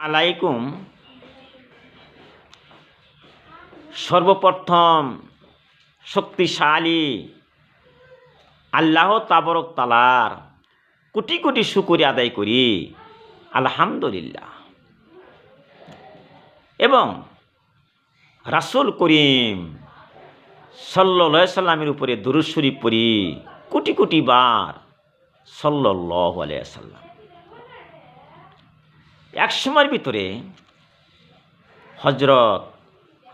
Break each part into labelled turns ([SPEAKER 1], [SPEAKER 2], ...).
[SPEAKER 1] আলাইকুম। সর্বপ্রথম শক্তিশালী আল্লাহ তাবারক তাআলার কোটি কোটি শুকরিয়া আদায় করি, আলহামদুলিল্লাহ। এবং রাসূল করিম সাল্লাল্লাহু আলাইহি সাল্লামের উপরে দুরূদ শরীফ পড়ি কোটি কোটি বার, সাল্লাল্লাহু আলাইহি সাল্লাম। এক সময়ের ভিতরে হযরত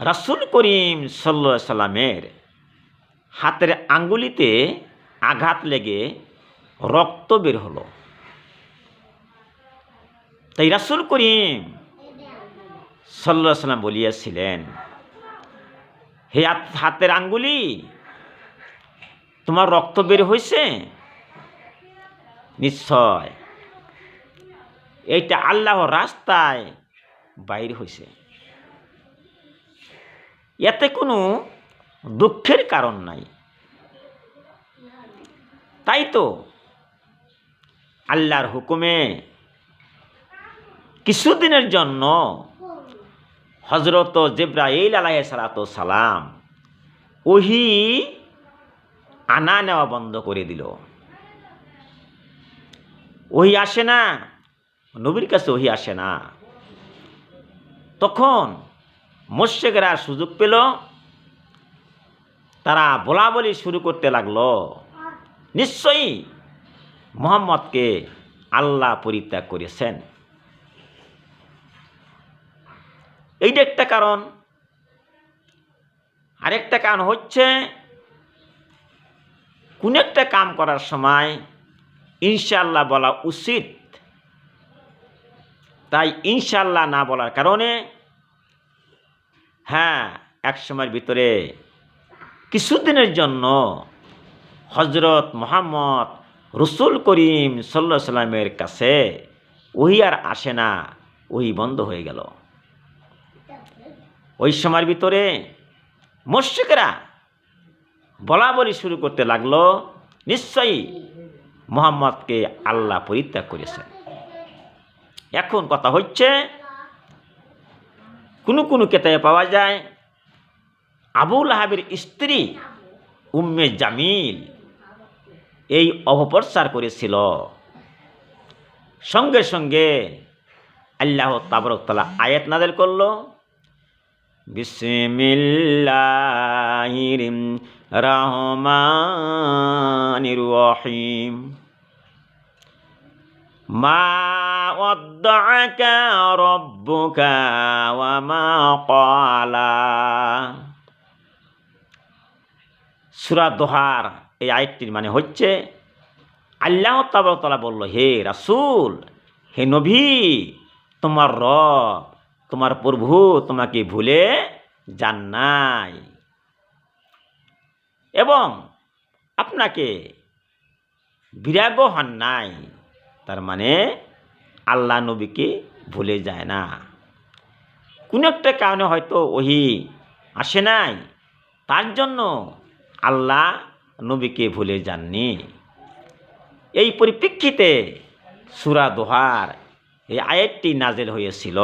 [SPEAKER 1] রাসূল করিম সাল্লাল্লাহু আলাইহি সাল্লামের হাতের আঙ্গুলিতে আঘাত লেগে রক্ত বের হলো। তাই রাসূল করিম সাল্লাল্লাহু আলাইহি সাল্লাম বলিয়াছিলেন, হে হাতের আঙ্গুলি, তোমার রক্ত বের হয়েছে? নিশ্চয় এইটা আল্লাহর রাস্তায় বাইর হয়েছে, এতে কোনো দুঃখের কারণ নাই। তাই তো আল্লাহর হুকুমে কিছুদিনের জন্য হযরত জিবরাইল আলাইহিস সালাম ওহী আনা নেওয়া বন্ধ করে দিল। ওহী আসে না, নবীর কাছে ওহী আসে না। তখন মুশরিকরা সুযোগ পেল, তারা বলাবলি শুরু করতে লাগলো, নিশ্চয়ই মুহাম্মদকে আল্লাহ পরিত্যাগ করেছেন। এইটা একটা কারণ। আরেকটা কারণ হচ্ছে, কোন একটা কাম করার সময় ইনশাআল্লাহ বলা উচিত। তাই ইনশাআল্লাহ না বলার কারণে এক সময়ের ভিতরে কিছুদিনের জন্য হযরত মুহাম্মদ রাসূল করিম সাল্লাল্লাহু আলাইহি সাল্লামের কাছে ওহী আর আসে না, ওহী বন্ধ হয়ে গেল। ওই সময়ের ভিতরে মুশরিকরা বলাবলি শুরু করতে লাগলো, নিশ্চয়ই মুহাম্মদকে আল্লাহ পরিত্যাগ করেছেন। এখন কথা হচ্ছে, কোনো কিতাবে পাওয়া যায় আবু লাহাবের স্ত্রী উম্মে জামিল এই অপপ্রচার করেছিল। সঙ্গে সঙ্গে আল্লাহ তাবারক তাআলা আয়াত নাযিল করলো, বিসমিল্লাহির রহমানির রহিম, মা ওয়াদ্দাআকা রাব্বুকা ওয়া মা ক্বালা। সূরা দোহার এই আয়াতটির মানে হচ্ছে, আল্লাহ তাবারক তাআলা বলল, হে রাসূল, হে নবী, তোমার রব, তোমার প্রভু তোমাকে ভুলে যান নাই এবং আপনাকে বিরাগ হন নাই। তার মানে আল্লাহ নবীকে ভুলে যায় না। কোনো একটা কারণে হয়তো ওহী আসে নাই, তার জন্য আল্লাহ নবীকে ভুলে যাননি। এই পরিপ্রেক্ষিতে সূরা দোহার এই আয়াতটি নাযিল হয়েছিল।